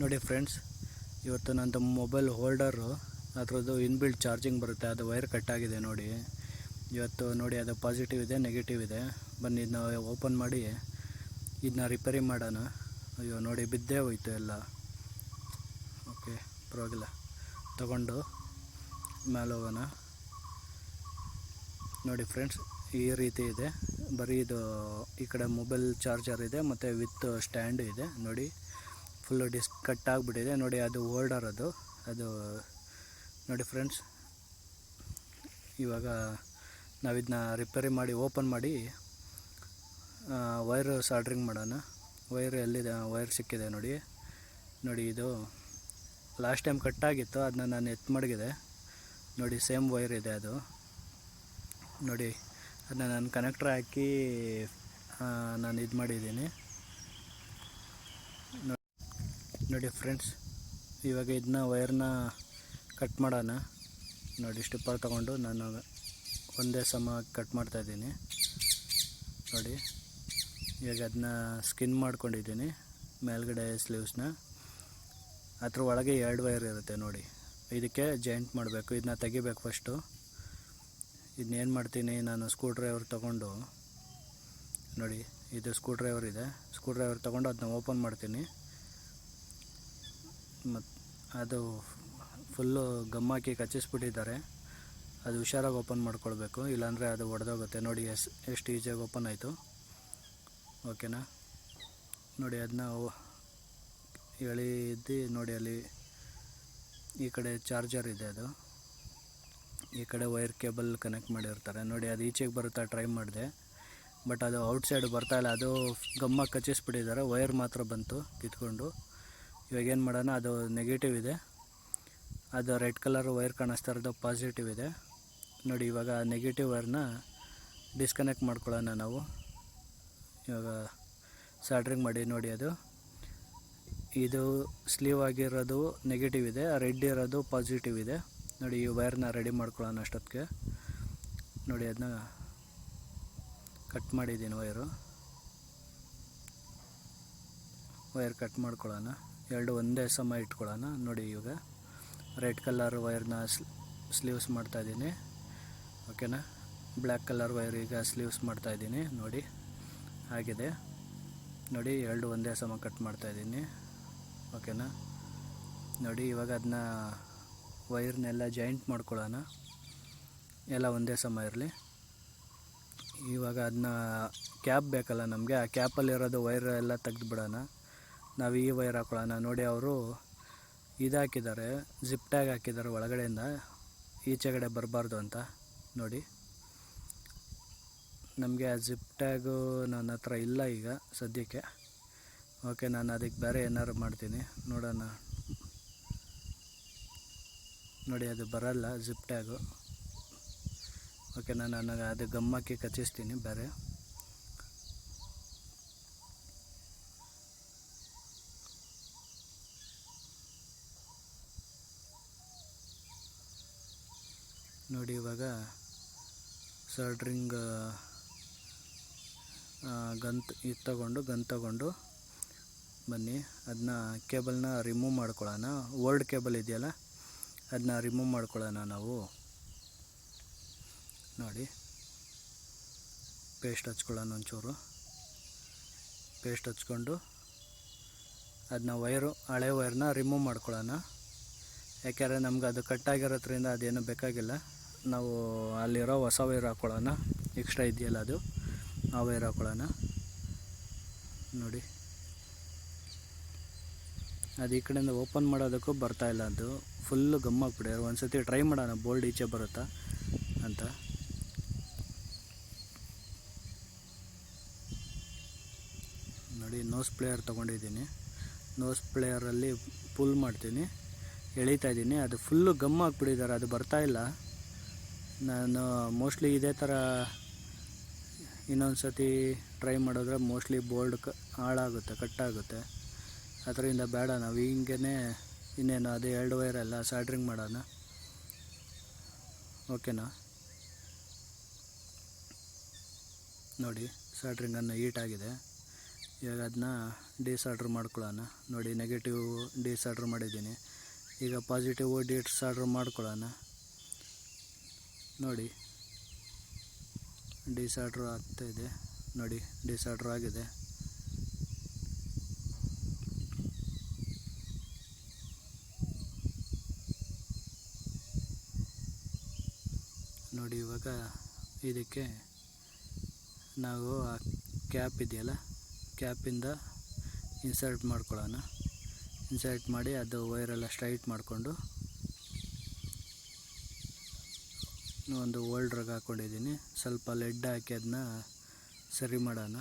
ನೋಡಿ ಫ್ರೆಂಡ್ಸ್, ಇವತ್ತು ನಂದು ಮೊಬೈಲ್ ಹೋಲ್ಡರು ಅದರದ್ದು ಇನ್ಬಿಲ್ಟ್ ಚಾರ್ಜಿಂಗ್ ಬರುತ್ತೆ, ಅದು ವೈರ್ ಕಟ್ಟಾಗಿದೆ ನೋಡಿ. ಇವತ್ತು ನೋಡಿ ಅದು ಪಾಸಿಟಿವ್ ಇದೆ, ನೆಗೆಟಿವ್ ಇದೆ. ಬನ್ನಿ ಇದನ್ನ ಓಪನ್ ಮಾಡಿ ಇದನ್ನ ರಿಪೇರಿ ಮಾಡೋಣ. ಅಯ್ಯೋ ನೋಡಿ ಬಿದ್ದೇ ಹೋಯ್ತು ಎಲ್ಲ. ಓಕೆ, ಪರವಾಗಿಲ್ಲ, ತಗೊಂಡು ಮೇಲೆ ಹೋಗೋಣ. ನೋಡಿ ಫ್ರೆಂಡ್ಸ್, ಈ ರೀತಿ ಇದೆ. ಬರೀ ಇದು ಈ ಕಡೆ ಮೊಬೈಲ್ ಚಾರ್ಜರ್ ಇದೆ ಮತ್ತು ವಿತ್ ಸ್ಟ್ಯಾಂಡ್ ಇದೆ ನೋಡಿ. ಫುಲ್ಲು ಕಟ್ ಆಗಿಬಿಟ್ಟಿದೆ ನೋಡಿ. ಅದು ಹೋಲ್ಡರ್ ಅದು ನೋಡಿ ಫ್ರೆಂಡ್ಸ್. ಇವಾಗ ನಾವು ಇದನ್ನ ರಿಪೇರಿ ಮಾಡಿ ಓಪನ್ ಮಾಡಿ ವೈರ್ ಸಾಲ್ಡ್ರಿಂಗ್ ಮಾಡೋಣ. ವೈರ್ ಎಲ್ಲಿದೆ? ವೈರ್ ಸಿಕ್ಕಿದೆ ನೋಡಿ. ಇದು ಲಾಸ್ಟ್ ಟೈಮ್ ಕಟ್ಟಾಗಿತ್ತು, ಅದನ್ನ ನಾನು ಮಡಗಿದೆ ನೋಡಿ. ಸೇಮ್ ವೈರ್ ಇದೆ ಅದು ನೋಡಿ. ಅದನ್ನ ನಾನು ಕನೆಕ್ಟ್ರ್ ಹಾಕಿ ನಾನು ಇದು ಮಾಡಿದ್ದೀನಿ ನೋಡಿ ಫ್ರೆಂಡ್ಸ್. ಇವಾಗ ಇದನ್ನ ವೈರ್ನ ಕಟ್ ಮಾಡೋಣ ನೋಡಿ. ಸ್ಟಿಪ್ಪರ್ ತಗೊಂಡು ನಾನು ಒಂದೇ ಸಮ ಕಟ್ ಮಾಡ್ತಾಯಿದ್ದೀನಿ ನೋಡಿ. ಇವಾಗ ಅದನ್ನ ಸ್ಕಿನ್ ಮಾಡ್ಕೊಂಡಿದ್ದೀನಿ ಮೇಲ್ಗಡೆ ಸ್ಲೀವ್ಸ್ನ. ಅದ್ರ ಒಳಗೆ 2 ವೈರ್ ಇರುತ್ತೆ ನೋಡಿ. ಇದಕ್ಕೆ ಜಾಯಿಂಟ್ ಮಾಡಬೇಕು, ಇದನ್ನ ತೆಗಿಬೇಕು ಫಸ್ಟು. ಇದನ್ನೇನು ಮಾಡ್ತೀನಿ, ನಾನು ಸ್ಕ್ರೂ ಡ್ರೈವರ್ ತೊಗೊಂಡು ನೋಡಿ, ಇದು ಸ್ಕ್ರೂ ಡ್ರೈವರ್ ಇದೆ. ಸ್ಕ್ರೂ ಡ್ರೈವರ್ ತೊಗೊಂಡು ಅದನ್ನ ಓಪನ್ ಮಾಡ್ತೀನಿ. ಮತ್ತು ಅದು ಫುಲ್ಲು ಗಮ್ಮಾಕಿ ಕಚ್ಚಿಸ್ಬಿಟ್ಟಿದ್ದಾರೆ. ಅದು ಹುಷಾರಾಗಿ ಓಪನ್ ಮಾಡ್ಕೊಳ್ಬೇಕು, ಇಲ್ಲಾಂದರೆ ಅದು ಒಡೆದೋಗುತ್ತೆ ನೋಡಿ. ಎಷ್ಟು ಈಸಿಯಾಗಿ ಓಪನ್ ಆಯಿತು. ಓಕೆನಾ ನೋಡಿ. ಅದನ್ನ ಎಳಿದು ನೋಡಿ, ಅಲ್ಲಿ ಈ ಕಡೆ ಚಾರ್ಜರ್ ಇದೆ, ಅದು ಈ ಕಡೆ ವೈರ್ ಕೇಬಲ್ ಕನೆಕ್ಟ್ ಮಾಡಿರ್ತಾರೆ ನೋಡಿ. ಅದು ಈಚೆಗೆ ಬರುತ್ತಾ ಟ್ರೈ ಮಾಡಿದೆ, ಬಟ್ ಅದು ಔಟ್ಸೈಡ್ ಬರ್ತಾಯಿಲ್ಲ. ಅದು ಗಮ್ಮಾಗಿ ಕಚ್ಚಿಸ್ಬಿಟ್ಟಿದ್ದಾರೆ. ವೈರ್ ಮಾತ್ರ ಬಂತು ಕಿತ್ಕೊಂಡು. ಇವಾಗ ಏನು ಮಾಡೋಣ, ಅದು ನೆಗೆಟಿವ್ ಇದೆ, ಅದು ರೆಡ್ ಕಲರ್ ವೈರ್ ಕಾಣಿಸ್ತಾ ಇರೋದು ಪಾಸಿಟಿವ್ ಇದೆ ನೋಡಿ. ಇವಾಗ ನೆಗೆಟಿವ್ ವೈರ್ನ ಡಿಸ್ಕನೆಕ್ಟ್ ಮಾಡ್ಕೊಳ್ಳೋಣ ನಾವು. ಇವಾಗ ಸಾಲ್ಡ್ರಿಂಗ್ ಮಾಡಿ ನೋಡಿ. ಇದು ಸ್ಲೀವ್ ಆಗಿರೋದು ನೆಗೆಟಿವ್ ಇದೆ, ರೆಡ್ ಇರೋದು ಪಾಸಿಟಿವ್ ಇದೆ ನೋಡಿ. ಈ ವೈರ್ನ ರೆಡಿ ಮಾಡ್ಕೊಳ್ಳೋಣ ಅಷ್ಟೊತ್ತಿಗೆ ನೋಡಿ. ಅದನ್ನ ಕಟ್ ಮಾಡಿದ್ದೀನಿ, ವೈರ್ ಕಟ್ ಮಾಡ್ಕೊಳ್ಳೋಣ. 2 ಒಂದೇ ಸಮ ಇಟ್ಕೊಳ್ಳೋಣ ನೋಡಿ. ಇವಾಗ ರೆಡ್ ಕಲರ್ ವೈರ್ನ ಸ್ಲೀವ್ಸ್ ಮಾಡ್ತಾಯಿದ್ದೀನಿ, ಓಕೆನಾ. ಬ್ಲ್ಯಾಕ್ ಕಲರ್ ವೈರ್ ಈಗ ಸ್ಲೀವ್ಸ್ ಮಾಡ್ತಾಯಿದ್ದೀನಿ ನೋಡಿ. ಆಗಿದೆ ನೋಡಿ. 2 ಒಂದೇ ಸಮ ಕಟ್ ಮಾಡ್ತಾಯಿದ್ದೀನಿ, ಓಕೆನಾ ನೋಡಿ. ಇವಾಗ ಅದನ್ನ ವೈರ್ನೆಲ್ಲ ಜಾಯಿಂಟ್ ಮಾಡ್ಕೊಳ್ಳೋಣ, ಎಲ್ಲ ಒಂದೇ ಸಮ ಇರಲಿ. ಇವಾಗ ಅದನ್ನ ಕ್ಯಾಪ್ ಬೇಕಲ್ಲ ನಮಗೆ, ಆ ಕ್ಯಾಪಲ್ಲಿರೋದು ವೈರ್ ಎಲ್ಲ ತೆಗೆದುಬಿಡೋಣ. ನಾವು ಈ ವೈರ್ ಹಾಕೊಳ್ಳೋಣ ನೋಡಿ. ಅವರು ಇದು ಹಾಕಿದ್ದಾರೆ, ಜಿಪ್ ಟ್ಯಾಗ್ ಹಾಕಿದ್ದಾರೆ ಒಳಗಡೆಯಿಂದ, ಈಚೆಗಡೆ ಬರಬಾರ್ದು ಅಂತ ನೋಡಿ. ನಮಗೆ ಆ ಜಿಪ್ ಟ್ಯಾಗು ನನ್ನ ಹತ್ರ ಇಲ್ಲ ಈಗ ಸದ್ಯಕ್ಕೆ. ಓಕೆ, ನಾನು ಅದಕ್ಕೆ ಬೇರೆ ಏನಾದ್ರು ಮಾಡ್ತೀನಿ, ನೋಡೋಣ ನೋಡಿ. ಅದು ಬರಲ್ಲ ಜಿಪ್ ಟ್ಯಾಗು. ಓಕೆ, ನಾನು ಅದು ಗಮ್ಮಾಕಿ ಕಚ್ಚಿಸ್ತೀನಿ ಬೇರೆ ನೋಡಿ. ಇವಾಗ ಸಾಲ್ಡ್ರಿಂಗ್ ಗನ್ ತಗೊಂಡು ಬನ್ನಿ. ಅದನ್ನ ಕೇಬಲ್ನ ರಿಮೂವ್ ಮಾಡ್ಕೊಳ್ಳೋಣ. ಓಲ್ಡ್ ಕೇಬಲ್ ಇದೆಯಲ್ಲ, ಅದನ್ನ ರಿಮೂವ್ ಮಾಡ್ಕೊಳ್ಳೋಣ ನಾವು ನೋಡಿ. ಪೇಸ್ಟ್ ಹಚ್ಕೊಳ್ಳೋಣ, ಒಂಚೂರು ಪೇಸ್ಟ್ ಹಚ್ಕೊಂಡು ಅದನ್ನ ಹಳೆ ವೈರ್ನ ರಿಮೂವ್ ಮಾಡ್ಕೊಳ್ಳೋಣ. ಯಾಕೆಂದರೆ ನಮ್ಗೆ ಅದು ಕಟ್ಟಾಗಿರೋದ್ರಿಂದ ಅದೇನು ಬೇಕಾಗಿಲ್ಲ. ನಾವು ಅಲ್ಲಿರೋ ಹೊಸ ವೈರ್ ಹಾಕ್ಕೊಳ್ಳೋಣ, ಎಕ್ಸ್ಟ್ರಾ ಇದೆಯಲ್ಲ ಅದು, ಆ ವೈರ್ ಹಾಕ್ಕೊಳ್ಳೋಣ ನೋಡಿ. ಅದು ಈ ಕಡೆಯಿಂದ ಓಪನ್ ಮಾಡೋದಕ್ಕೂ ಬರ್ತಾಯಿಲ್ಲ, ಅದು ಫುಲ್ಲು ಗಮ್ಮಾಗ್ಬಿಟ್ಟಿದೆ. ಒಂದು ಸತಿ ಟ್ರೈ ಮಾಡೋಣ, ಬೋಲ್ಡ್ ಈಚೆ ಬರುತ್ತಾ ಅಂತ ನೋಡಿ. ನೋಸ್ ಪ್ಲೇಯರ್ ತೊಗೊಂಡಿದ್ದೀನಿ, ನೋಸ್ ಪ್ಲೇಯರಲ್ಲಿ ಪುಲ್ ಮಾಡ್ತೀನಿ, ಎಳಿತಾ ಇದ್ದೀನಿ. ಅದು ಫುಲ್ಲು ಗಮ್ ಹಾಕ್ಬಿಟ್ಟಿದ್ದಾರೆ, ಅದು ಬರ್ತಾಯಿಲ್ಲ. ನಾನು ಮೋಸ್ಟ್ಲಿ ಇದೇ ಥರ ಇನ್ನೊಂದು ಸತಿ ಟ್ರೈ ಮಾಡಿದ್ರೆ ಮೋಸ್ಟ್ಲಿ ಬೋಲ್ಡ್ ಹಾಳಾಗುತ್ತೆ, ಕಟ್ಟಾಗುತ್ತೆ. ಅದರಿಂದ ಬೇಡ, ನಾವು ಹಿಂಗೇ ಇನ್ನೇನು ಅದು 2 ವೈರೆಲ್ಲ ಸಾಲ್ಡ್ರಿಂಗ್ ಮಾಡೋಣ, ಓಕೆನಾ ನೋಡಿ. ಸಾಲ್ಡ್ರಿಂಗನ್ನು ಹೀಟ್ ಆಗಿದೆ, ಇವಾಗ ಅದನ್ನ ಡಿಸಾರ್ಡ್ರ್ ಮಾಡ್ಕೊಳ್ಳೋಣ. ನೋಡಿ ನೆಗೆಟಿವ್ ಡಿಸಾರ್ಡ್ರ್ ಮಾಡಿದ್ದೀನಿ. ಈಗ ಪಾಸಿಟಿವ್ ಡಿಸಾರ್ಡ್ರ್ ಮಾಡ್ಕೊಳ್ಳೋಣ. ನೋಡಿ ಡಿಸಾರ್ಡ್ರ್ ಆಗ್ತಾಯಿದೆ. ನೋಡಿ ಡಿಸಾರ್ಡ್ರ್ ಆಗಿದೆ. ನೋಡಿ ಇವಾಗ ಇದಕ್ಕೆ ನಾವು ಆ ಕ್ಯಾಪ್ ಇದೆಯಲ್ಲ, ಕ್ಯಾಪಿಂದ ಇನ್ಸರ್ಟ್ ಮಾಡ್ಕೊಳ್ಳೋಣ. ಇನ್ಸರ್ಟ್ ಮಾಡಿ ಅದು ವೈರೆಲ್ಲ ಸ್ಟ್ರೈಟ್ ಮಾಡಿಕೊಂಡು ಒಂದು ಹೋಲ್ಡ್ರಾಗ ಹಾಕ್ಕೊಂಡಿದ್ದೀನಿ. ಸ್ವಲ್ಪ ಲೆಡ್ ಹಾಕಿ ಅದನ್ನ ಸರಿ ಮಾಡೋಣ.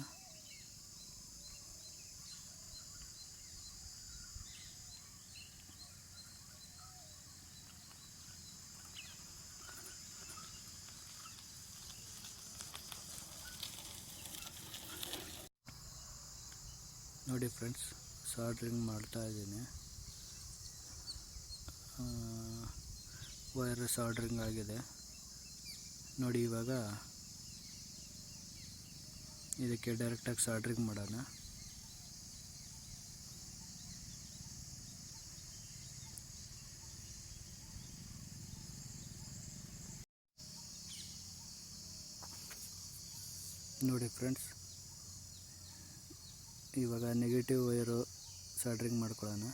ನೋಡಿ ಫ್ರೆಂಡ್ಸ್, ಸಾಲ್ಡ್ರಿಂಗ್ ಮಾಡ್ತಾಯಿದ್ದೀನಿ. ವೈರ್ ಸಾಲ್ಡ್ರಿಂಗ್ ಆಗಿದೆ. ನೋಡಿ ಇವಾಗ ಇದಕ್ಕೆ ಡೈರೆಕ್ಟಾಗಿ ಸಾಲ್ಡ್ರಿಂಗ್ ಮಾಡೋಣ. ನೋಡಿ ಫ್ರೆಂಡ್ಸ್, ಇವಾಗ ನೆಗೆಟಿವ್ ವೈರು ಸಾಲ್ಡ್ರಿಂಗ್ ಮಾಡ್ಕೊಳ್ಳೋಣ.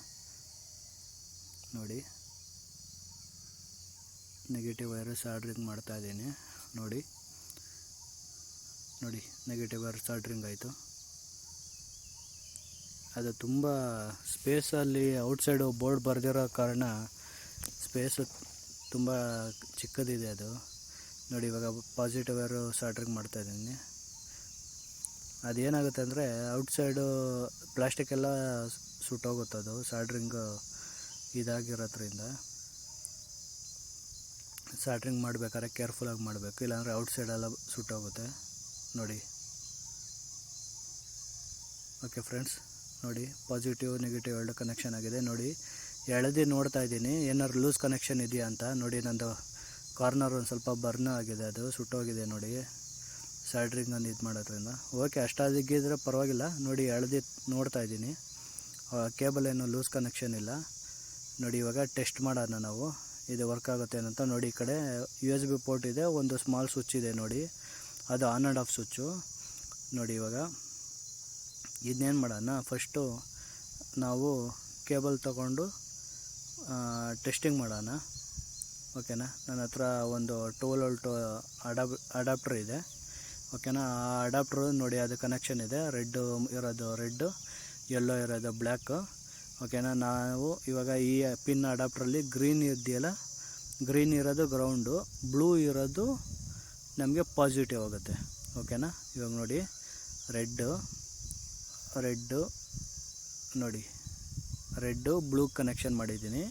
ನೋಡಿ ನೆಗೆಟಿವ್ ವೈರು ಸಾಲ್ಡ್ರಿಂಗ್ ಮಾಡ್ತಾಯಿದ್ದೀನಿ. ನೋಡಿ ನೋಡಿ ನೆಗೆಟಿವ್ ವೈರ್ ಸಾಲ್ಡ್ರಿಂಗ್ ಆಯಿತು. ಅದು ತುಂಬ ಸ್ಪೇಸಲ್ಲಿ ಔಟ್ಸೈಡು ಬೋರ್ಡ್ ಬರೆದಿರೋ ಕಾರಣ ಸ್ಪೇಸು ತುಂಬ ಚಿಕ್ಕದಿದೆ ಅದು. ನೋಡಿ ಇವಾಗ ಪಾಸಿಟಿವ್ ವೈರು ಸಾಲ್ಡ್ರಿಂಗ್ ಮಾಡ್ತಾಯಿದ್ದೀನಿ. ಅದೇನಾಗುತ್ತೆ ಅಂದರೆ ಔಟ್ಸೈಡು ಪ್ಲಾಸ್ಟಿಕ್ ಎಲ್ಲ ಸುಟ್ಟೋಗುತ್ತೆ. ಅದು ಸಾಲ್ಡ್ರಿಂಗ್ ಇದಾಗಿರೋದ್ರಿಂದ ಸಾಲ್ಡ್ರಿಂಗ್ ಮಾಡಬೇಕಾದ್ರೆ ಕೇರ್ಫುಲ್ಲಾಗಿ ಮಾಡಬೇಕು, ಇಲ್ಲಾಂದರೆ ಔಟ್ಸೈಡೆಲ್ಲ ಸುಟ್ಟೋಗುತ್ತೆ. ನೋಡಿ ಓಕೆ ಫ್ರೆಂಡ್ಸ್, ನೋಡಿ ಪಾಸಿಟಿವ್ ನೆಗೆಟಿವ್ ಎರಡು ಕನೆಕ್ಷನ್ ಆಗಿದೆ. ನೋಡಿ ಎಳೆದು ನೋಡ್ತಾ ಇದ್ದೀನಿ ಏನಾದ್ರು ಲೂಸ್ ಕನೆಕ್ಷನ್ ಇದೆಯಾ ಅಂತ. ನೋಡಿ ನಂದು ಕಾರ್ನರ್ ಒಂದು ಸ್ವಲ್ಪ ಬರ್ನ್ ಆಗಿದೆ, ಅದು ಸುಟ್ಟೋಗಿದೆ. ನೋಡಿ ಸಾಲ್ಡ್ರಿಂಗ್ ಒಂದು ಇದು ಮಾಡೋದ್ರಿಂದ ಓಕೆ, ಅಷ್ಟಾಗಿದ್ದರೆ ಪರವಾಗಿಲ್ಲ. ನೋಡಿ ಎಳೆದು ನೋಡ್ತಾ ಇದ್ದೀನಿ, ಕೇಬಲ್ ಏನು ಲೂಸ್ ಕನೆಕ್ಷನ್ ಇಲ್ಲ. ನೋಡಿ ಇವಾಗ ಟೆಸ್ಟ್ ಮಾಡೋಣ ನಾವು, ಇದು ವರ್ಕ್ ಆಗುತ್ತೆ ಅಂತ. ನೋಡಿ ಈ ಕಡೆ USB ಪೋರ್ಟ್ ಇದೆ, ಒಂದು ಸ್ಮಾಲ್ ಸ್ವಿಚ್ ಇದೆ. ನೋಡಿ ಅದು ಆನ್ ಆ್ಯಂಡ್ ಆಫ್ ಸ್ವಿಚ್ಚು. ನೋಡಿ ಇವಾಗ ಇದನ್ನೇನು ಮಾಡೋಣ, ಫಸ್ಟು ನಾವು ಕೇಬಲ್ ತಗೊಂಡು ಟೆಸ್ಟಿಂಗ್ ಮಾಡೋಣ. ಓಕೆನಾ, ನನ್ನ ಹತ್ರ ಒಂದು 12 ವೋಲ್ಟ್ ಅಡಾಪ್ಟರ್ ಇದೆ. ಓಕೆನಾ, ಆ ಅಡಾಪ್ಟ್ರು ನೋಡಿ ಅದು ಕನೆಕ್ಷನ್ ಇದೆ. ರೆಡ್ ಇರೋದು ರೆಡ್ಡು, ಯೆಲ್ಲೋ ಇರೋದು ಬ್ಲ್ಯಾಕು. ಓಕೆನಾ, ನಾವು ಇವಾಗ ಈ ಪಿನ್ ಅಡಾಪ್ಟ್ರಲ್ಲಿ ಗ್ರೀನ್ ಇದೆಯಲ್ಲ, ಗ್ರೀನ್ ಇರೋದು ಗ್ರೌಂಡು, ಬ್ಲೂ ಇರೋದು ನಮಗೆ ಪಾಸಿಟಿವ್ ಆಗುತ್ತೆ. ಓಕೆನಾ, ಇವಾಗ ನೋಡಿ ರೆಡ್ಡು ನೋಡಿ ರೆಡ್ಡು ಬ್ಲೂ ಕನೆಕ್ಷನ್ ಮಾಡಿದ್ದೀನಿ.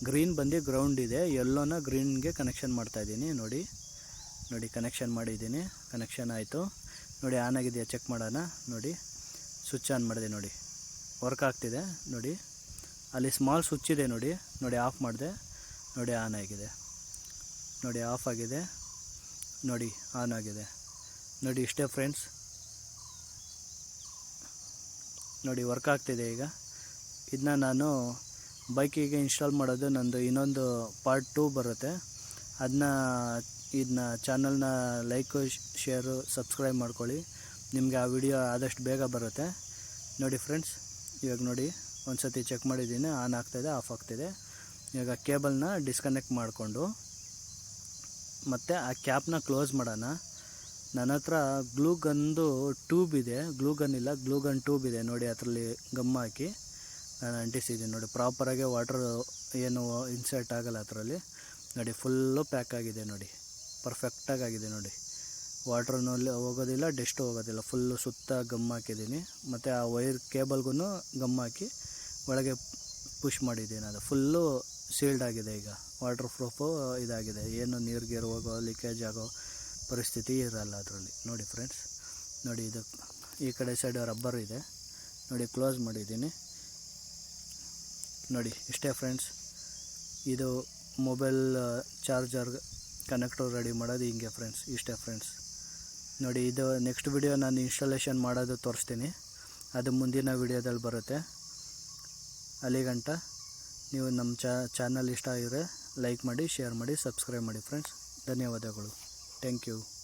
ಗ್ರೀನ್ ಬಂದು ಗ್ರೌಂಡ್ ಇದೆ, ಯೆಲ್ಲೋನ ಗ್ರೀನ್ಗೆ ಕನೆಕ್ಷನ್ ಮಾಡ್ತಾಯಿದ್ದೀನಿ. ನೋಡಿ ನೋಡಿ ಕನೆಕ್ಷನ್ ಮಾಡಿದ್ದೀನಿ, ಕನೆಕ್ಷನ್ ಆಯಿತು. ನೋಡಿ ಆನ್ ಆಗಿದೆಯಾ ಚೆಕ್ ಮಾಡೋಣ. ನೋಡಿ ಸ್ವಿಚ್ ಆನ್ ಮಾಡಿದೆ, ನೋಡಿ ವರ್ಕ್ ಆಗ್ತಿದೆ. ನೋಡಿ ಅಲ್ಲಿ ಸ್ಮಾಲ್ ಸ್ವಿಚ್ ಇದೆ, ನೋಡಿ ನೋಡಿ ಆಫ್ ಮಾಡಿದೆ. ನೋಡಿ ಆನ್ ಆಗಿದೆ, ನೋಡಿ ಆಫ್ ಆಗಿದೆ, ನೋಡಿ ಆನ್ ಆಗಿದೆ. ನೋಡಿ ಇಷ್ಟೇ ಫ್ರೆಂಡ್ಸ್, ನೋಡಿ ವರ್ಕ್ ಆಗ್ತಿದೆ. ಈಗ ಇದನ್ನ ನಾನು ಬೈಕಿಗೆ ಇನ್ಸ್ಟಾಲ್ ಮಾಡೋದು ನಂದು ಇನ್ನೊಂದು ಪಾರ್ಟ್ 2 ಬರುತ್ತೆ. ಇದನ್ನ ಚಾನಲ್ನ ಲೈಕು ಶೇರು ಸಬ್ಸ್ಕ್ರೈಬ್ ಮಾಡ್ಕೊಳ್ಳಿ, ನಿಮಗೆ ಆ ವಿಡಿಯೋ ಆದಷ್ಟು ಬೇಗ ಬರುತ್ತೆ. ನೋಡಿ ಫ್ರೆಂಡ್ಸ್, ಇವಾಗ ನೋಡಿ ಒಂದು ಸತಿ ಚೆಕ್ ಮಾಡಿದ್ದೀನಿ, ಆನ್ ಆಗ್ತಾಯಿದೆ, ಆಫ್ ಆಗ್ತಿದೆ. ಇವಾಗ ಕೇಬಲ್ನ ಡಿಸ್ಕನೆಕ್ಟ್ ಮಾಡಿಕೊಂಡು ಮತ್ತು ಆ ಕ್ಯಾಪ್ನ ಕ್ಲೋಸ್ ಮಾಡೋಣ. ನನ್ನ ಹತ್ರ ಗ್ಲೂಗನ್ದು ಟ್ಯೂಬ್ ಇದೆ, ಗ್ಲೂಗನ್ ಇಲ್ಲ, ಗ್ಲೂಗನ್ ಟ್ಯೂಬ್ ಇದೆ. ನೋಡಿ ಅದರಲ್ಲಿ ಗಮ್ ಹಾಕಿ ನಾನು ಅಂಟಿಸಿದ್ದೀನಿ. ನೋಡಿ ಪ್ರಾಪರಾಗಿ ವಾಟ್ರ್ ಏನು ಇನ್ಸರ್ಟ್ ಆಗೋಲ್ಲ ಅದರಲ್ಲಿ. ನೋಡಿ ಫುಲ್ಲು ಪ್ಯಾಕ್ ಆಗಿದೆ, ನೋಡಿ ಪರ್ಫೆಕ್ಟಾಗಿ ಆಗಿದೆ. ನೋಡಿ ವಾಟ್ರನಲ್ಲಿ ಹೋಗೋದಿಲ್ಲ, ಡಸ್ಟು ಹೋಗೋದಿಲ್ಲ, ಫುಲ್ಲು ಸುತ್ತ ಗಮ್ ಹಾಕಿದ್ದೀನಿ. ಮತ್ತು ಆ ವೈರ್ ಕೇಬಲ್ಗೂ ಗಮ್ ಹಾಕಿ ಒಳಗೆ ಪುಷ್ ಮಾಡಿದ್ದೀನಿ. ಅದು ಫುಲ್ಲು ಸೀಲ್ಡ್ ಆಗಿದೆ. ಈಗ ವಾಟರ್ ಪ್ರೂಫು ಇದಾಗಿದೆ, ಏನು ನೀರು ಗೀರು ಹೋಗೋ ಲೀಕೇಜ್ ಆಗೋ ಪರಿಸ್ಥಿತಿ ಇರಲ್ಲ ಅದರಲ್ಲಿ. ನೋಡಿ ಫ್ರೆಂಡ್ಸ್, ನೋಡಿ ಇದು ಈ ಕಡೆ ಸೈಡ್ ರಬ್ಬರ್ ಇದೆ, ನೋಡಿ ಕ್ಲೋಸ್ ಮಾಡಿದ್ದೀನಿ. ನೋಡಿ ಇಷ್ಟೇ ಫ್ರೆಂಡ್ಸ್, ಇದು ಮೊಬೈಲ್ ಚಾರ್ಜರ್ ಕನೆಕ್ಟರ್ ರೆಡಿ ಮಾಡೋದು ಹಿಂಗೆ ಫ್ರೆಂಡ್ಸ್. ಇಷ್ಟೇ ಫ್ರೆಂಡ್ಸ್, ನೋಡಿ ಇದು ನೆಕ್ಸ್ಟ್ ವಿಡಿಯೋ ನಾನು ಇನ್ಸ್ಟಾಲೇಷನ್ ಮಾಡೋದು ತೋರಿಸ್ತೀನಿ. ಅದು ಮುಂದಿನ ವಿಡಿಯೋದಲ್ಲಿ ಬರುತ್ತೆ. ಅಲ್ಲಿಗಂಟ ನೀವು ನಮ್ಮ ಚಾನಲ್ ಇಷ್ಟ ಆಗಿದ್ರೆ ಲೈಕ್ ಮಾಡಿ, ಶೇರ್ ಮಾಡಿ, ಸಬ್ಸ್ಕ್ರೈಬ್ ಮಾಡಿ ಫ್ರೆಂಡ್ಸ್. ಧನ್ಯವಾದಗಳು. Thank you.